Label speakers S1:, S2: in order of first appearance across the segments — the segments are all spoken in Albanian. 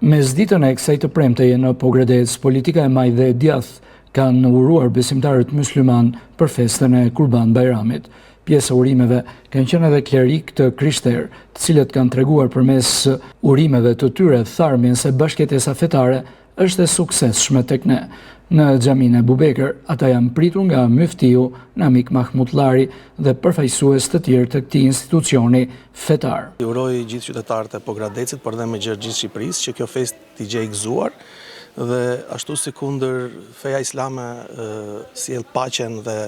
S1: Mesditën e kësaj të premteje në Pogradec, politika e Maj dhe Djath kanë uruar besimtarët mysliman për festën e Kurban Bajramit. Pjesë e urimeve kanë qenë edhe klerik të krishterë, të cilët kanë treguar përmes urimeve të tyre tharmin se bashkëtesa fetare është e suksesshme tek ne. Në xhaminë e Bubekër, ata janë pritur nga myftiu Namik Mahmutlari dhe përfaqësues të tjerë të këtij institucioni fetar.
S2: Uroj gjithë qytetarët e Pogradecit, por dhe me gjithë Shqipërisë, që kjo festë t'i gjejë gëzuar dhe ashtu si kundër feja islame sjell paqen dhe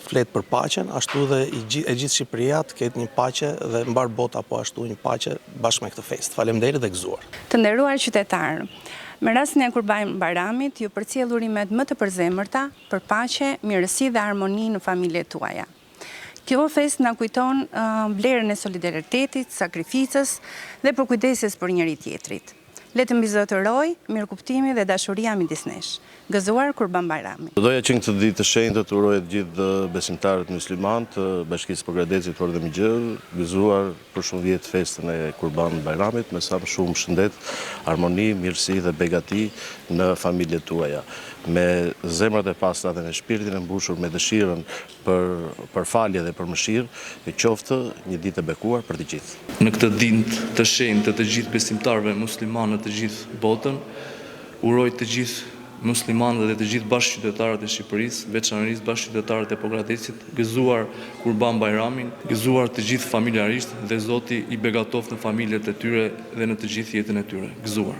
S2: flet për paqen, ashtu dhe e gjithë Shqipëria të ketë një paqe dhe mbar bota po ashtu një paqe bashkë me këtë festë. Faleminderit dhe gëzuar.
S3: Të nderuar qytetarë, me rastin e Kurban Bajramit, ju përcjell urimet më të përzemërta për paqe, mirësi dhe harmoni në familjet tuaja. Kjo festë na kujton vlerën e solidaritetit, sakrificës dhe përkujdesjes për njëri tjetrit. Le të mbizotëroj mirëkuptimi dhe dashuria midis nesh. Gëzuar Kurban Bajrami.
S4: Doja që në këtë ditë të shenjtë të uroj të gjithë besimtarët musliman të Bashkisë Pogradecit por dhe Migjell, gëzuar për shumë vjet festën e Kurban Bajramit me sa më shumë shëndet, harmoni, mirësi dhe begati në familjet tuaja. Me zemrat e pastra dhe me shpirtin e mbushur me dëshirën për falje dhe për mëshirë, e qoftë një ditë e bekuar për të gjithë.
S5: Në këtë ditë të shenjtë të gjithë besimtarëve muslimanë të gjithë botën, uroj të gjithë muslimanët dhe të gjithë bashkëqytetarët e Shqipërisë, veçanërisht bashkëqytetarët e Pogradecit, gëzuar Kurban Bajramin, gëzuar të gjithë familjarisht dhe Zoti i begatoft në familjet e tyre dhe në të gjithë jetën e tyre. Gëzuar.